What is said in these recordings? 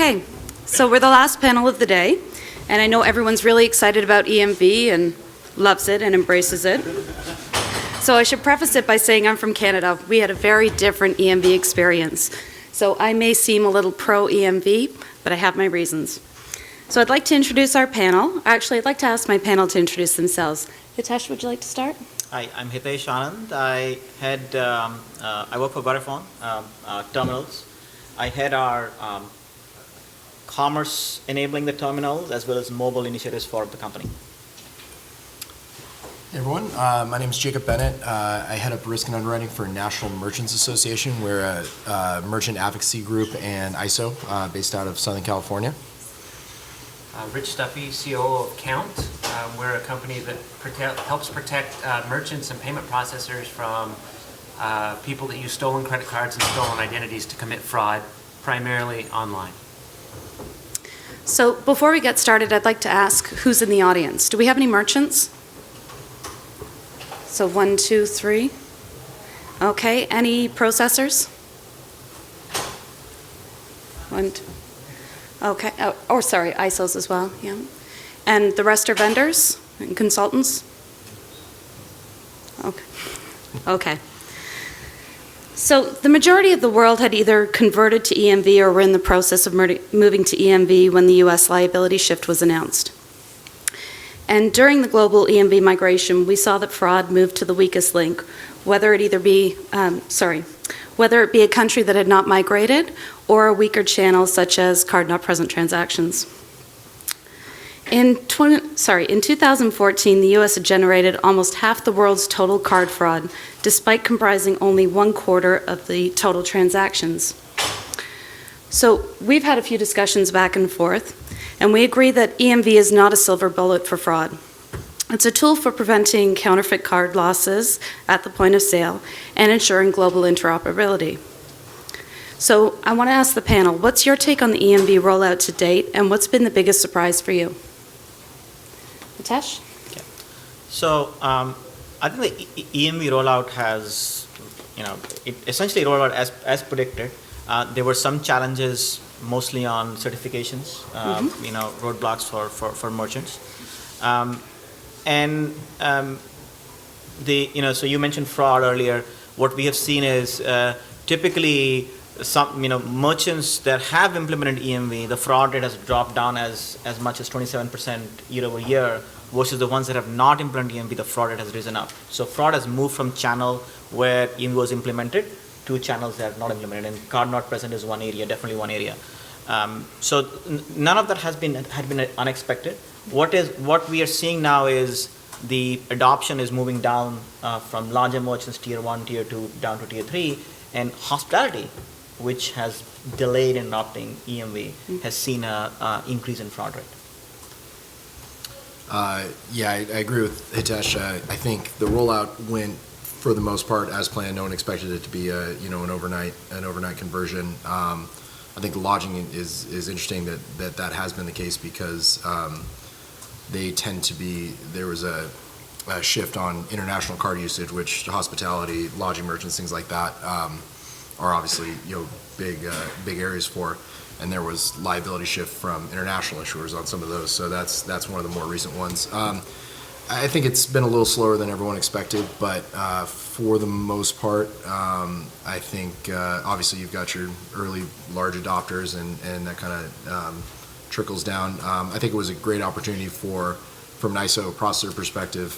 Okay, so we're the last panel of the day, and I know everyone's really excited about EMV and loves it and embraces it. So I should preface it by saying I'm from Canada. We had a very different EMV experience. So I may seem a little pro-EMV, but I have my reasons. So I'd like to introduce our panel. Actually, I'd like to ask my panel to introduce themselves. Hitesh, would you like to start? Hi, I'm Hitesh Anand. I work for Vodafone Terminals. I head our commerce enabling the terminals as well as mobile initiatives for the company. Hey everyone, my name is Jacob Bennett. I head up risk and underwriting for National Merchants Association. We're a merchant advocacy group and ISO based out of Southern California. Rich Stuffy, COO of Count. We're a company that helps protect merchants and payment processors from people that use stolen credit cards and stolen identities to commit fraud, primarily online. So before we get started, I'd like to ask who's in the audience. Do we have any merchants? So 1, 2, 3. Okay, any processors? 1, 2. Okay, sorry, ISOs as well, yeah. And the rest are vendors and consultants? Okay. Okay. So the majority of the world had either converted to EMV or were in the process of moving to EMV when the US liability shift was announced. And during the global EMV migration, we saw that fraud moved to the weakest link, whether it be a country that had not migrated or a weaker channel such as card not present transactions. In 2014, the US had generated almost half the world's total card fraud, despite comprising only 1/4 of the total transactions. So we've had a few discussions back and forth, and we agree that EMV is not a silver bullet for fraud. It's a tool for preventing counterfeit card losses at the point of sale and ensuring global interoperability. So I want to ask the panel, what's your take on the EMV rollout to date, and what's been the biggest surprise for you? Hitesh? Okay. So I think the EMV rollout has, it essentially rolled out as predicted. There were some challenges, mostly on certifications, roadblocks for merchants. So you mentioned fraud earlier. What we have seen is typically some merchants that have implemented EMV, the fraud rate has dropped down as much as 27% year over year, versus the ones that have not implemented EMV, the fraud rate has risen up. So fraud has moved from channel where EMV was implemented to channels that have not implemented, and card not present is one area, definitely one area. So none of that had been unexpected. What we are seeing now is the adoption is moving down from larger merchants, tier 1, tier 2, down to tier 3, and hospitality, which has delayed in adopting EMV, has seen an increase in fraud rate. Yeah, I agree with Hitesh. I think the rollout went, for the most part, as planned. No one expected it to be an overnight conversion. I think the lodging is interesting that has been the case because they tend to be, there was a shift on international card usage, which hospitality, lodging merchants, things like that are obviously big areas for, and there was liability shift from international issuers on some of those. So that's one of the more recent ones. I think it's been a little slower than everyone expected, but for the most part, I think obviously you've got your early large adopters and that kind of trickles down. I think it was a great opportunity from an ISO processor perspective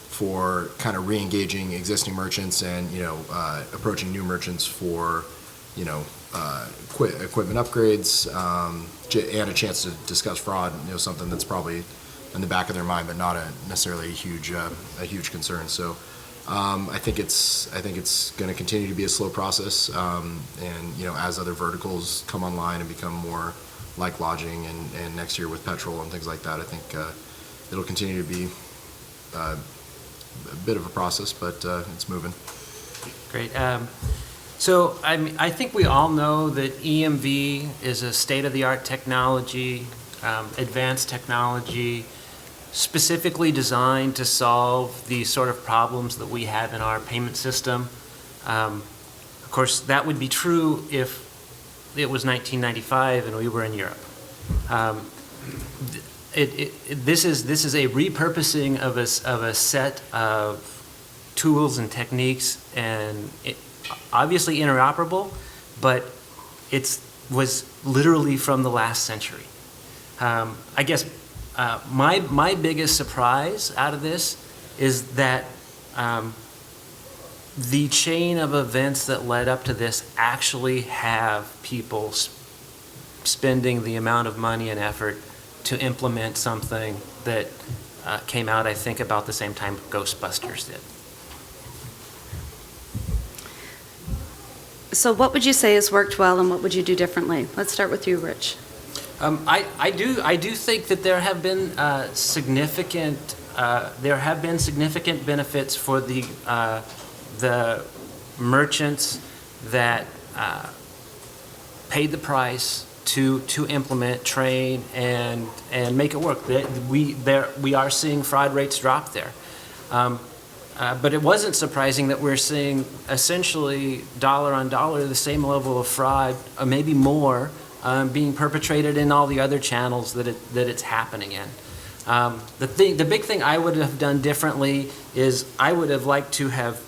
for kind of re-engaging existing merchants and approaching new merchants for equipment upgrades and a chance to discuss fraud. Something that's probably in the back of their mind, but not necessarily a huge concern. So I think it's going to continue to be a slow process, and as other verticals come online and become more like lodging and next year with petrol and things like that, I think it'll continue to be a bit of a process, but it's moving. Great. So I think we all know that EMV is a state-of-the-art technology, advanced technology, specifically designed to solve the sort of problems that we have in our payment system. Of course, that would be true if it was 1995 and we were in Europe. This is a repurposing of a set of tools and techniques, and obviously interoperable, but it was literally from the last century. I guess my biggest surprise out of this is that the chain of events that led up to this actually have people spending the amount of money and effort to implement something that came out, I think, about the same time Ghostbusters did. So what would you say has worked well and what would you do differently? Let's start with you, Rich. I do think that there have been significant benefits for the merchants that paid the price to implement, train, and make it work. We are seeing fraud rates drop there. But it wasn't surprising that we're seeing essentially dollar on dollar the same level of fraud, or maybe more, being perpetrated in all the other channels that it's happening in. The big thing I would have done differently is I would have liked to have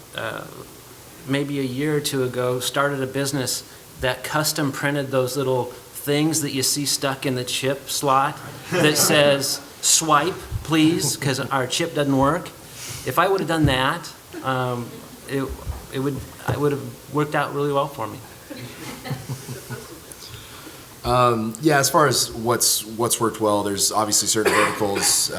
maybe a year or two ago started a business that custom printed those little things that you see stuck in the chip slot that says swipe please because our chip doesn't work. If I would have done that, it would have worked out really well for me. Yeah, as far as what's worked well, there's obviously certain verticals,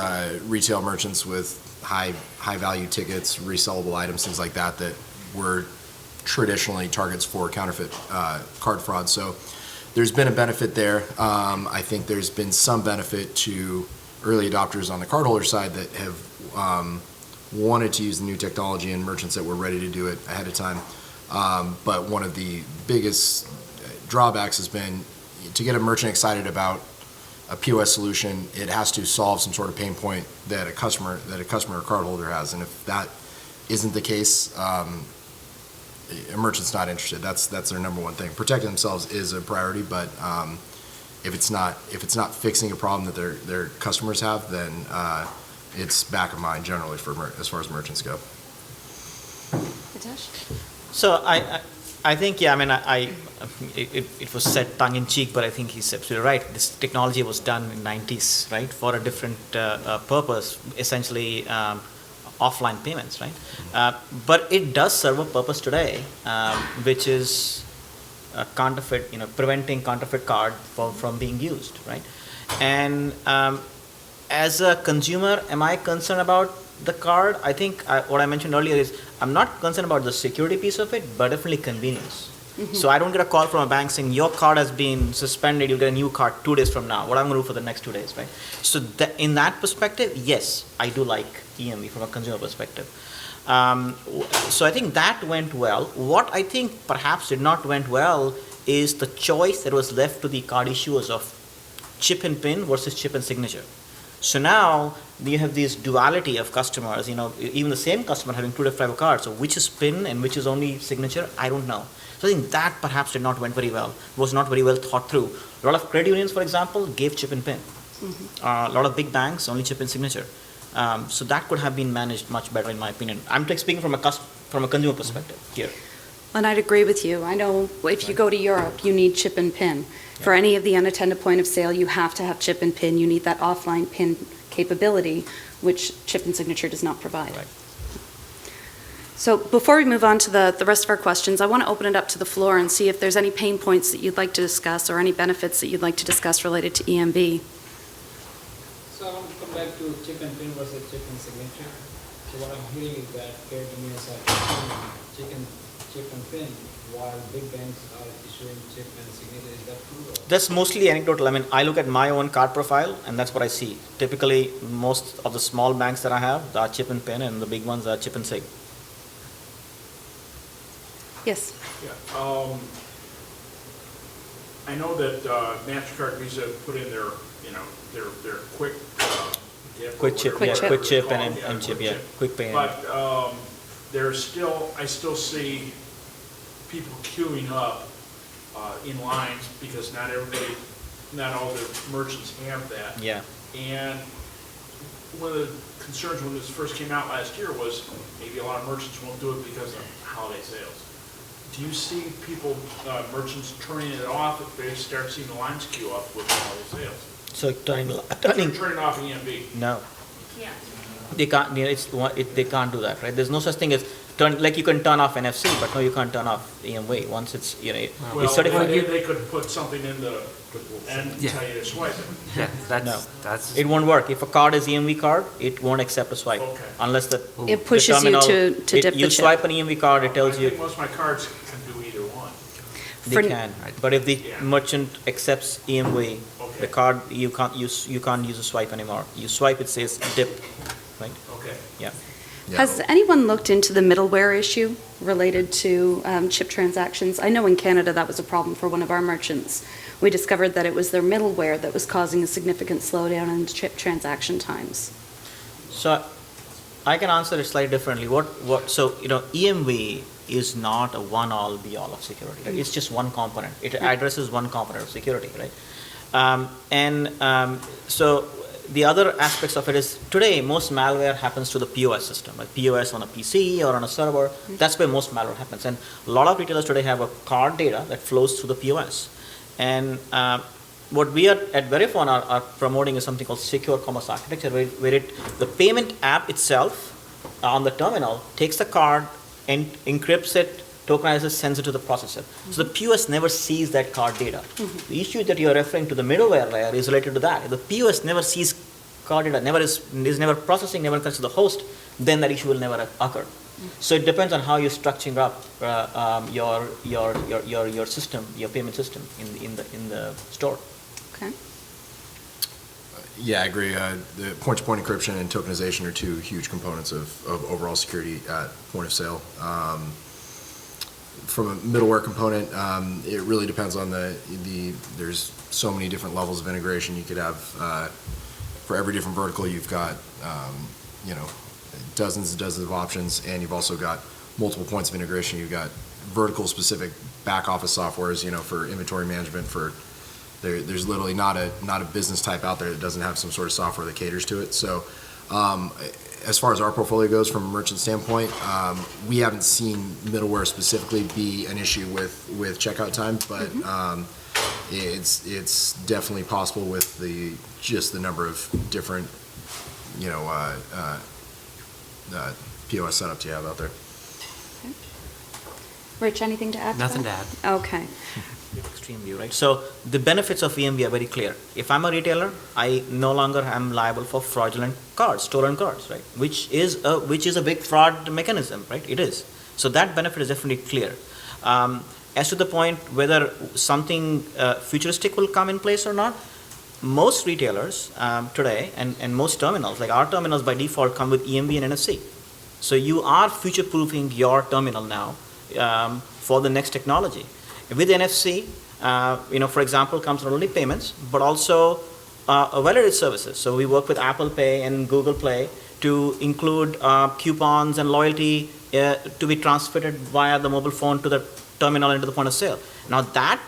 retail merchants with high value tickets, resellable items, things like that were traditionally targets for counterfeit card fraud. So there's been a benefit there. I think there's been some benefit to early adopters on the cardholder side that have wanted to use the new technology and merchants that were ready to do it ahead of time. But one of the biggest drawbacks has been to get a merchant excited about a POS solution, it has to solve some sort of pain point that a customer or cardholder has. And if that isn't the case, a merchant's not interested. That's their number one thing. Protecting themselves is a priority, but if it's not fixing a problem that their customers have, then it's back of mind generally as far as merchants go. Hitesh? So I think, yeah, I mean, it was said tongue in cheek, but I think he's absolutely right. This technology was done in 90s, right, for a different purpose, essentially offline payments, right? But it does serve a purpose today, which is counterfeit, preventing counterfeit card from being used, right? And as a consumer, am I concerned about the card? I think what I mentioned earlier is I'm not concerned about the security piece of it, but definitely convenience. Mm-hmm. So I don't get a call from a bank saying your card has been suspended, you'll get a new card 2 days from now. What I'm going to do for the next 2 days, right? So in that perspective, yes, I do like EMV from a consumer perspective. So I think that went well. What I think perhaps did not went well is the choice that was left to the card issuers of chip and PIN versus chip and signature. So now you have this duality of customers, even the same customer having 2 different type of cards. So which is PIN and which is only signature, I don't know. So I think that perhaps did not went very well, was not very well thought through. A lot of credit unions, for example, gave chip and PIN. Mm-hmm. A lot of big banks, only chip and signature. So that could have been managed much better in my opinion. I'm speaking from a consumer perspective here. And I'd agree with you. I know if you go to Europe, you need chip and PIN. For any of the unattended point of sale, you have to have chip and PIN. You need that offline PIN capability, which chip and signature does not provide. Right. So before we move on to the rest of our questions, I want to open it up to the floor and see if there's any pain points that you'd like to discuss or any benefits that you'd like to discuss related to EMV. So I want to come back to chip and PIN versus chip and signature. So what I'm hearing is that credit unions are issuing chip and PIN while big banks are issuing chip and signature. Is that true? That's mostly anecdotal. I mean, I look at my own card profile and that's what I see. Typically, most of the small banks that I have are chip and PIN and the big ones are chip and sig. Yes. Yeah. I know that MasterCard, Visa put in their quick chip and chip, yeah, quick pay. But I still see people queuing up in lines, because not all the merchants have that. Yeah. And one of the concerns when this first came out last year was maybe a lot of merchants won't do it because of holiday sales. Do you see people, merchants turning it off if they start seeing the lines queue up with holiday sales? So turning Turning off EMV. no. They can't. They can't do that, right? There's no such thing as like you can turn off NFC, but no, you can't turn off EMV once it's Well, it's certified. they could put something in the, and Yeah. tell you to swipe it. Yeah, No. that's, It won't work. If a card is EMV card, it won't accept a swipe Okay. unless the It pushes you terminal- to dip the You chip. swipe an EMV card, it tells I you think most of my cards can do either one. For- they can. But if the Yeah. merchant accepts EMV, the Okay. card you can't use a swipe anymore. You swipe, it says dip, right? Okay. Yeah. Yeah. Has anyone looked into the middleware issue related to chip transactions? I know in Canada that was a problem for one of our merchants. We discovered that it was their middleware that was causing a significant slowdown in chip transaction times. So I can answer it slightly differently. So, EMV is not a one-all, be-all of security. Right? It's just one component. It addresses one component of security, right? So the other aspects of it is today most malware happens to the POS system, like POS on a PC or on a server. That's where most malware happens. And a lot of retailers today have a card data that flows through the POS. And what we at Verifone are promoting is something called secure commerce architecture, where the payment app itself on the terminal takes the card and encrypts it, tokenizes, sends it to the processor. So the POS never sees that card data. The issue that you're referring to, the middleware layer, is related to that. If the POS never sees card data, is never processing, never comes to the host, then that issue will never occur. So it depends on how you're structuring up your system, your payment system in the store. Okay. Yeah, I agree. The point-to-point encryption and tokenization are two huge components of overall security at point of sale. From a middleware component, it really depends on there's so many different levels of integration you could have. For every different vertical, you've got, dozens and dozens of options, and you've also got multiple points of integration. You've got vertical-specific back-office softwares, for inventory management. There's literally not a business type out there that doesn't have some sort of software that caters to it. So, as far as our portfolio goes, from a merchant standpoint, we haven't seen middleware specifically be an issue with checkout time, but it's definitely possible with just the number of different POS setups you have out there. Rich, anything to add to nothing to that? add. Okay. Extreme view, right? So the benefits of EMV are very clear. If I'm a retailer, I no longer am liable for fraudulent cards, stolen cards, right? Which is a big fraud mechanism, right? It is. So that benefit is definitely clear. As to the point whether something futuristic will come in place or not, most retailers today and most terminals, like our terminals by default, come with EMV and NFC. So you are future-proofing your terminal now for the next technology. With NFC, for example, comes not only payments, but also validated services. So we work with Apple Pay and Google Play to include coupons and loyalty to be transmitted via the mobile phone to the terminal and to the point of sale. Now that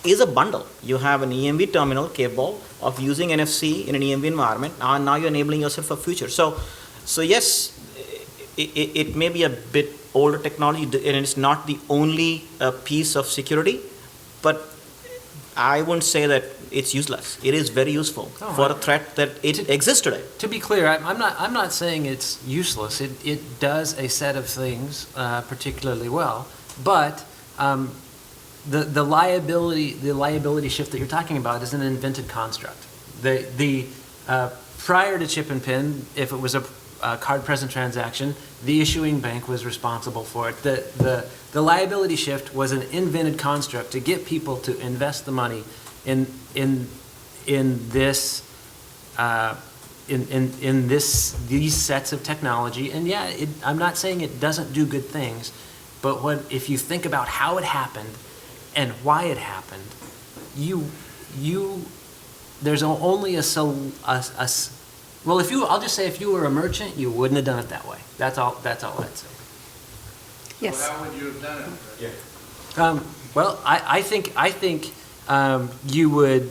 is a bundle. You have an EMV terminal capable of using NFC in an EMV environment. Now you're enabling yourself for future. So yes, it may be a bit older technology, and it's not the only piece of security, but I wouldn't say that it's useless. It is very useful for a threat that it exists today. To be clear, I'm not saying it's useless. It does a set of things particularly well, but the liability shift that you're talking about is an invented construct. Prior to chip and pin, if it was a card-present transaction, the issuing bank was responsible for it. The liability shift was an invented construct to get people to invest the money in these sets of technology. And yeah, I'm not saying it doesn't do good things, but if you think about how it happened and why it happened, there's only I'll just say if you were a merchant, you wouldn't have done it that way. That's all I'd say. Yes. So how would you have done it? Well, I think you would,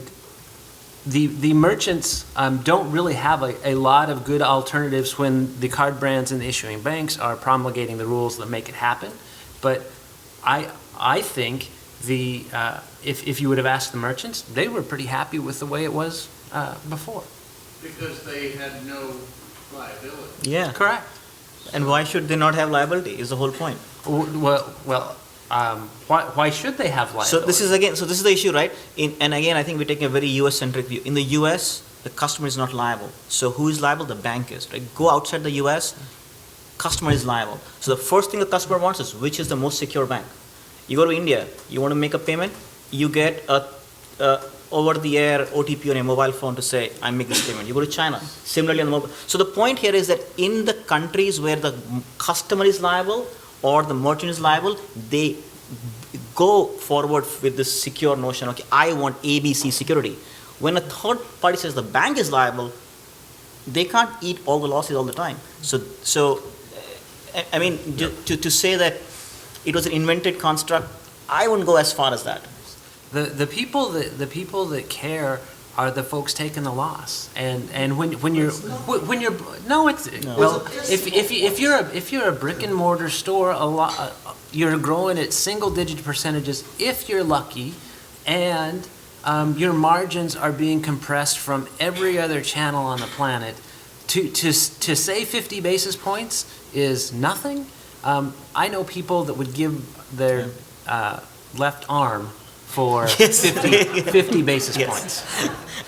the merchants don't really have a lot of good alternatives when the card brands and the issuing banks are promulgating the rules that make it happen. But I think if you would have asked the merchants, they were pretty happy with the way it was before. Because they had no liability. Yeah. Correct. And why should they not have liability is the whole point. Why should they have liability? So this is the issue, right? And again, I think we're taking a very US-centric view. In the US, the customer is not liable. So who is liable? The bank is, right? Go outside the US, customer is liable. So the first thing the customer wants is, which is the most secure bank? You go to India, you want to make a payment, you get a over-the-air OTP on your mobile phone to say, I make this payment. You go to China, similarly on the mobile. So the point here is that in the countries where the customer is liable or the merchant is liable, they go forward with this secure notion, okay, I want ABC security. When a third party says the bank is liable, they can't eat all the losses all the time. So I mean, to say that it was an invented construct, I wouldn't go as far as that. The people that care are the folks taking the loss, and when you're if you're a brick and mortar store, you're growing at single digit percentages if you're lucky, and your margins are being compressed from every other channel on the planet. To say 50 basis points is nothing. I know people that would give their left arm for 50 basis points.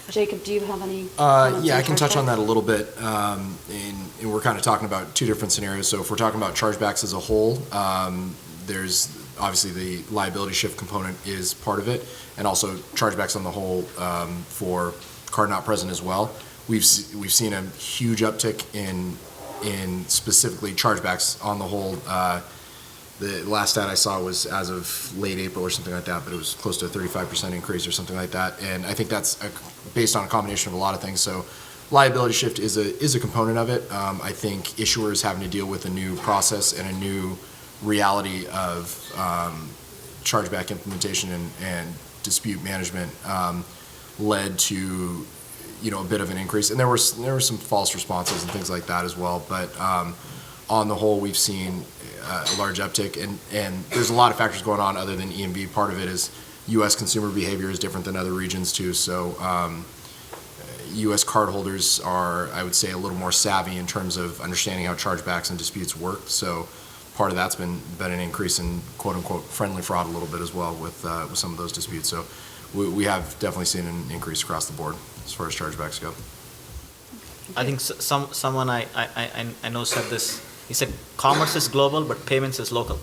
Jacob, do you have any? Yeah, I can touch on that a little bit. And we're kind of talking about two different scenarios. So if we're talking about chargebacks as a whole, there's obviously the liability shift component is part of it, and also chargebacks on the whole for card not present as well. We've seen a huge uptick in specifically chargebacks on the whole. The last stat I saw was as of late April or something like that, but it was close to a 35% increase or something like that. And I think that's based on a combination of a lot of things. So liability shift is a component of it. I think issuers having to deal with a new process and a new reality of chargeback implementation and dispute management led to a bit of an increase. And there were some false responses and things like that as well. But on the whole, we've seen a large uptick, and there's a lot of factors going on other than EMV. Part of it is U.S. consumer behavior is different than other regions too. So U.S. cardholders are, I would say, a little more savvy in terms of understanding how chargebacks and disputes work. So part of that's been an increase in quote unquote friendly fraud a little bit as well with some of those disputes. So we have definitely seen an increase across the board as far as chargebacks go. I think someone I know said this. He said, commerce is global, but payments is local.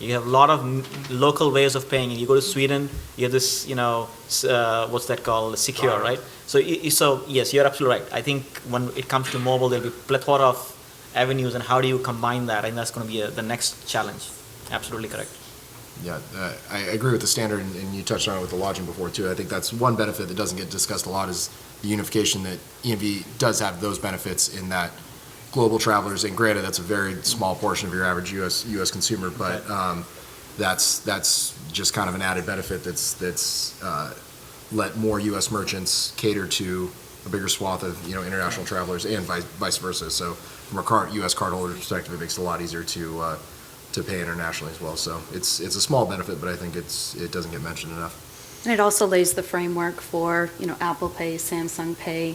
You have a lot of local ways of paying. You go to Sweden, you have this, what's that called? Secure, right? So yes, you're absolutely right. I think when it comes to mobile, there'll be a plethora of avenues, and how do you combine that? I think that's going to be the next challenge. Absolutely correct. Yeah, I agree with the standard, and you touched on it with the lodging before too. I think that's one benefit that doesn't get discussed a lot is the unification that EMV does have those benefits in that global travelers, and granted that's a very small portion of your average U.S. consumer, but that's just kind of an added benefit that's let more U.S. merchants cater to a bigger swath of international travelers and vice versa. So from a U.S. cardholder perspective, it makes it a lot easier to pay internationally as well. So it's a small benefit, but I think it doesn't get mentioned enough. And it also lays the framework for, Apple Pay, Samsung Pay,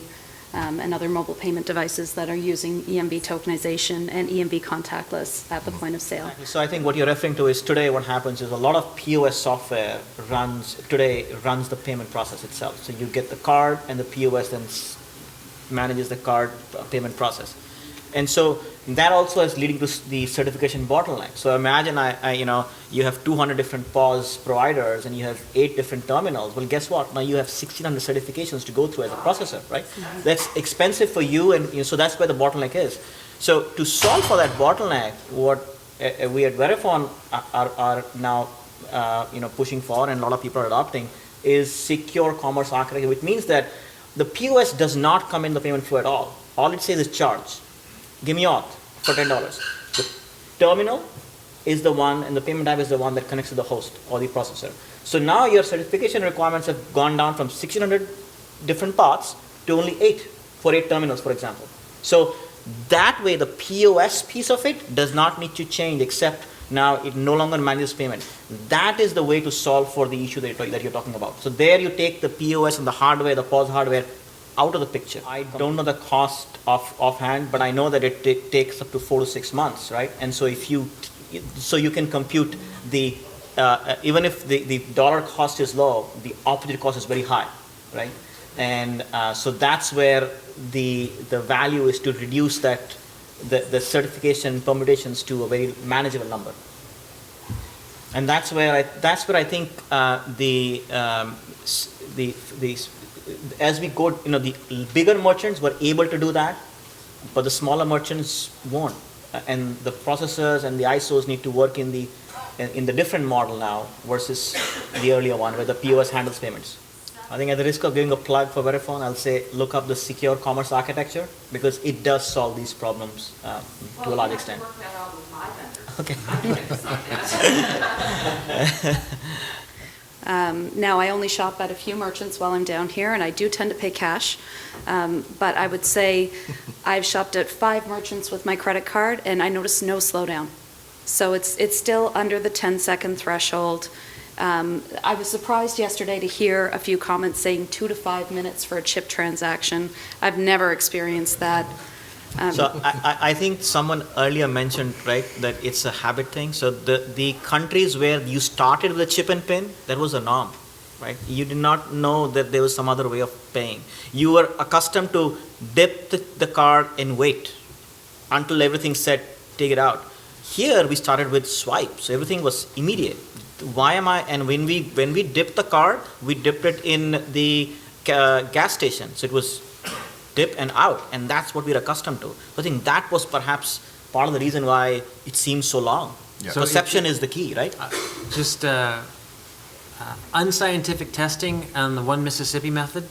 and other mobile payment devices that are using EMV tokenization and EMV contactless at the point of sale. So I think what you're referring to is today what happens is a lot of POS software runs the payment process itself. So you get the card, and the POS then manages the card payment process. And so that also is leading to the certification bottleneck. So imagine you have 200 different POS providers and you have 8 different terminals. Well, guess what? Now you have 1,600 certifications to go through as a processor, right? Mm-hmm. That's expensive for you, and so that's where the bottleneck is. So to solve for that bottleneck, what we at Verifone are now pushing for, and a lot of people are adopting, is secure commerce architecture, which means that the POS does not come in the payment flow at all. All it says is charge. Give me auth for $10. The terminal is the one, and the payment type is the one that connects to the host or the processor. So now your certification requirements have gone down from 1,600 different paths to only 8 for 8 terminals, for example. So that way, the POS piece of it does not need to change, except now it no longer manages payment. That is the way to solve for the issue that you're talking about. So there you take the POS and the hardware, the POS hardware, out of the picture. I don't know the cost offhand, but I know that it takes up to 4 to 6 months, right? And so you can compute the, even if the dollar cost is low, the opportunity cost is very high, right? And so that's where the value is to reduce that, the certification permutations to a very manageable number. And that's where I think as we go, the bigger merchants were able to do that, but the smaller merchants won't. And the processors and the ISOs need to work in the different model now versus the earlier one where the POS handles payments. I think at the risk of giving a plug for Verifone, I'll say look up the secure commerce architecture, because it does solve these problems to a large extent. Well, you have to work that out with my vendors. Okay. Now, I only shop at a few merchants while I'm down here, and I do tend to pay cash. But I would say I've shopped at 5 merchants with my credit card, and I noticed no slowdown. So it's still under the 10-second threshold. I was surprised yesterday to hear a few comments saying 2 to 5 minutes for a chip transaction. I've never experienced that. So I think someone earlier mentioned, right, that it's a habit thing. So the countries where you started with a chip and pin, that was a norm, right? You did not know that there was some other way of paying. You were accustomed to dip the card and wait until everything's set, take it out. Here we started with swipe, so everything was immediate. And when we dipped the card, we dipped it in the gas station, so it was dip and out, and that's what we're accustomed to. I think that was perhaps part of the reason why it seems so long. Yeah. So perception is the key, right? Just unscientific testing on the one Mississippi method.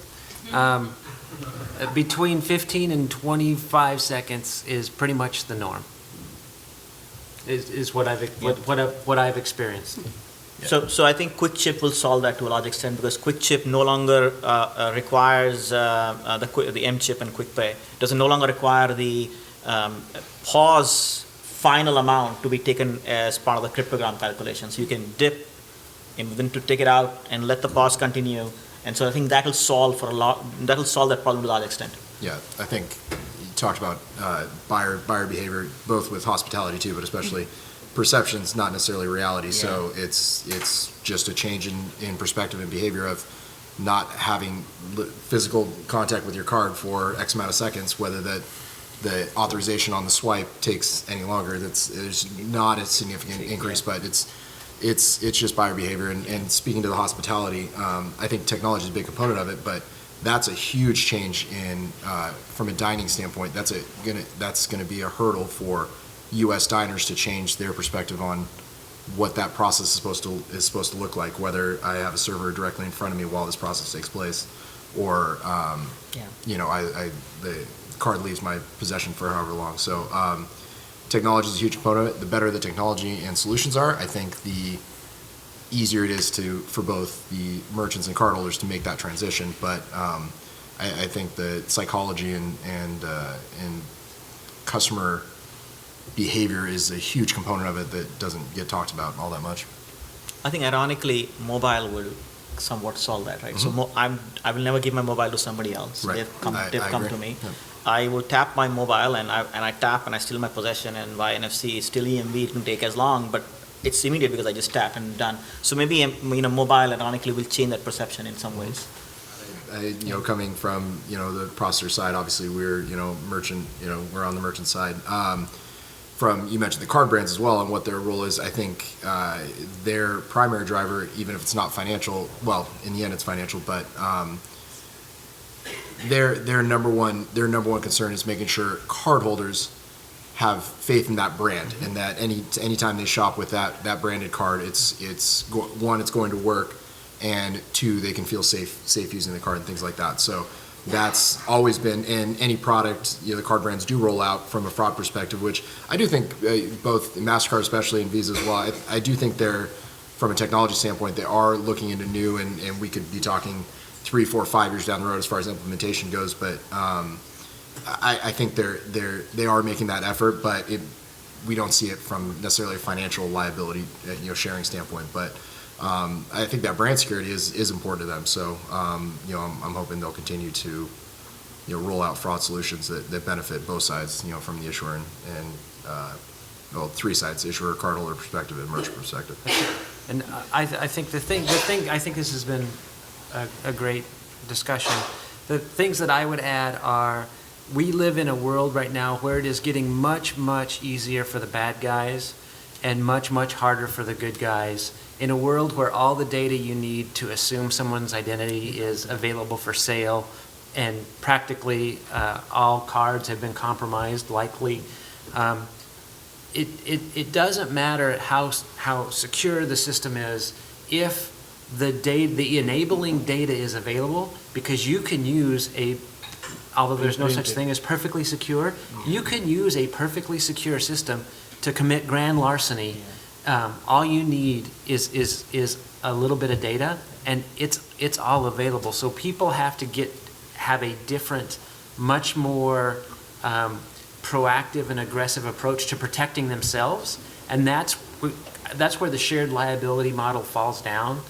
Between 15 and 25 seconds is pretty much the norm. Is what I've experienced. So I think Quick Chip will solve that to a large extent, because Quick Chip no longer requires the M chip and Quick Pay. Doesn't no longer require the pause final amount to be taken as part of the cryptogram calculation. So you can dip and then to take it out and let the pause continue. And so I think that will solve that problem to a large extent. Yeah, I think you talked about buyer behavior, both with hospitality too, but especially perception's not necessarily reality. Yeah. So it's just a change in perspective and behavior of not having physical contact with your card for X amount of seconds, whether the authorization on the swipe takes any longer. There's not a significant increase, but it's just buyer behavior. And speaking to the hospitality, I think technology is a big component of it, but that's a huge change in from a dining standpoint. That's gonna be a hurdle for U.S. diners to change their perspective on what that process is supposed to look like. Whether I have a server directly in front of me while this process takes place, or the card leaves my possession for however long. So technology is a huge component of it. The better the technology and solutions are, I think the easier it is for both the merchants and cardholders to make that transition. But I think the psychology and customer behavior is a huge component of it that doesn't get talked about all that much. I think ironically, mobile will somewhat solve that, right? Mm-hmm. So I will never give my mobile to somebody else. Right. They've come to me. Yeah. I will tap my mobile and I tap and I steal my possession, and by NFC, it's still EMV. It can take as long, but it's immediate because I just tap and done. So maybe mobile ironically will change that perception in some ways. Coming from the processor side, obviously we're merchant. We're on the merchant side. You mentioned the card brands as well and what their role is. I think their primary driver, even if it's not financial, well, in the end it's financial, but their number one concern is making sure cardholders have faith in that brand, and that anytime they shop with that branded card, it's going to work, and 2, they can feel safe using the card and things like that. So that's always been, and any product, the card brands do roll out from a fraud perspective, which I do think both MasterCard especially and Visa as well, I do think they're, from a technology standpoint, they are looking into new, and we could be talking 3, 4, 5 years down the road as far as implementation goes, but I think they are making that effort, but we don't see it from necessarily a financial liability, sharing standpoint. But I think that brand security is important to them. So I'm hoping they'll continue to roll out fraud solutions that benefit both sides, from the issuer and three sides: issuer, cardholder perspective, and merchant perspective. And I think I think this has been a great discussion. The things that I would add are, we live in a world right now where it is getting much, much easier for the bad guys and much, much harder for the good guys. In a world where all the data you need to assume someone's identity is available for sale, and practically all cards have been compromised, likely, it doesn't matter how secure the system is if the enabling data is available, because you can use although there's no such thing as perfectly secure, you can use a perfectly secure system to commit grand larceny. All you need is a little bit of data, and it's all available. So people have to have a different, much more proactive and aggressive approach to protecting themselves, and that's where the shared liability model falls down,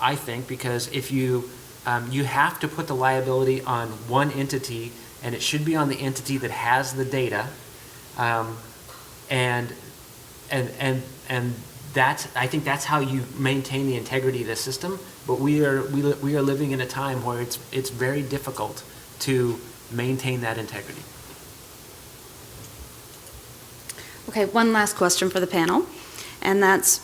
I think, because if you have to put the liability on one entity, and it should be on the entity that has the data, and I think that's how you maintain the integrity of the system. But we are living in a time where it's very difficult to maintain that integrity. Okay, one last question for the panel, and that's,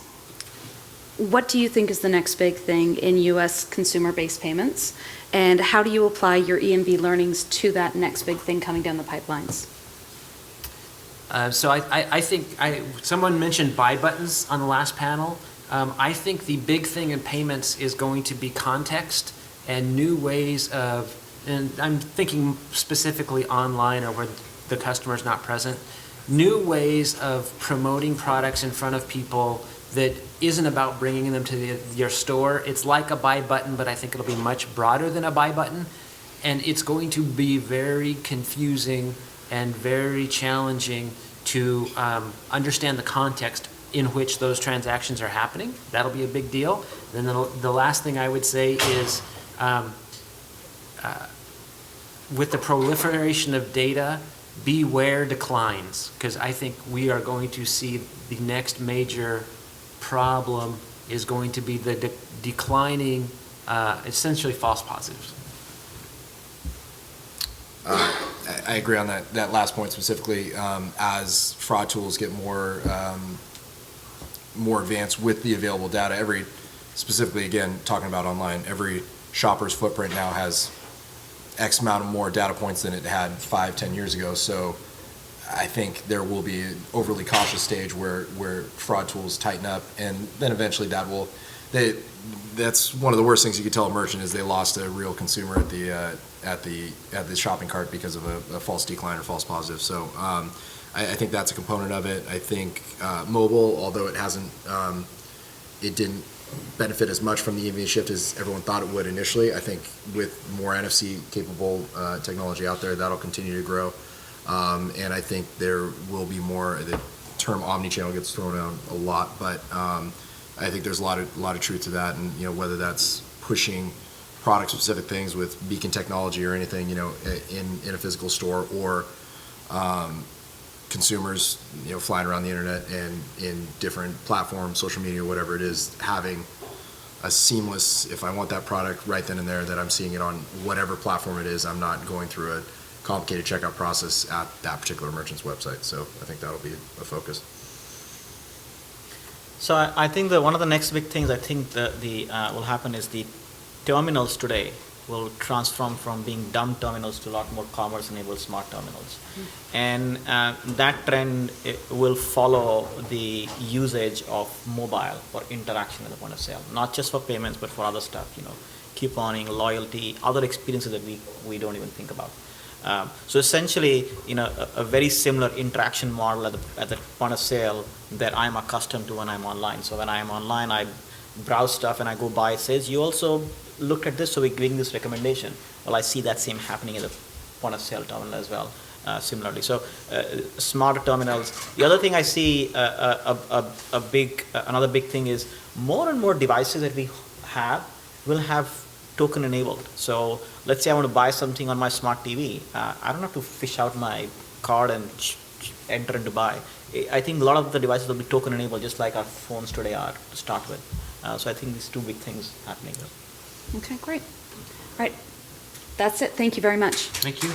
what do you think is the next big thing in U.S. consumer-based payments, and how do you apply your EMV learnings to that next big thing coming down the pipelines? So I think someone mentioned buy buttons on the last panel. I think the big thing in payments is going to be context and new ways of, and I'm thinking specifically online or where the customer's not present, new ways of promoting products in front of people that isn't about bringing them to your store. It's like a buy button, but I think it'll be much broader than a buy button. And it's going to be very confusing and very challenging to understand the context in which those transactions are happening. That'll be a big deal. Then the last thing I would say is, with the proliferation of data, beware declines, because I think we are going to see the next major problem is going to be the declining, essentially false positives. I agree on that last point specifically. As fraud tools get more advanced with the available data, specifically again talking about online, every shopper's footprint now has X amount of more data points than it had 5-10 years ago. So I think there will be an overly cautious stage where fraud tools tighten up, and then eventually that's one of the worst things you could tell a merchant is they lost a real consumer at the shopping cart because of a false decline or false positive. So I think that's a component of it. I think mobile, although it didn't benefit as much from the EMV shift as everyone thought it would initially. I think with more NFC capable technology out there, that'll continue to grow. And I think there will be more. The term omnichannel gets thrown out a lot, but I think there's a lot of truth to that. And whether that's pushing product-specific things with beacon technology or anything, in a physical store, or consumers, flying around the internet and in different platforms, social media, whatever it is, having a seamless, if I want that product right then and there, that I'm seeing it on whatever platform it is, I'm not going through a complicated checkout process at that particular merchant's website. So I think that'll be a focus. So I think that one of the next big things I think that will happen is the terminals today will transform from being dumb terminals to a lot more commerce-enabled smart terminals. And that trend will follow the usage of mobile for interaction at the point of sale, not just for payments, but for other stuff. couponing, loyalty, other experiences that we don't even think about. So essentially, a very similar interaction model at the point of sale that I'm accustomed to when I'm online. So when I'm online, I browse stuff and I go by. It says, you also looked at this, so we're giving this recommendation. Well, I see that same happening at the point of sale terminal as well, similarly. So smarter terminals. The other thing I see, another big thing is more and more devices that we have will have token enabled. So let's say I want to buy something on my smart TV. I don't have to fish out my card and enter and to buy. I think a lot of the devices will be token enabled, just like our phones today are to start with. So I think these two big things happening there. Okay, great. All right, that's it. Thank you very much. Thank you.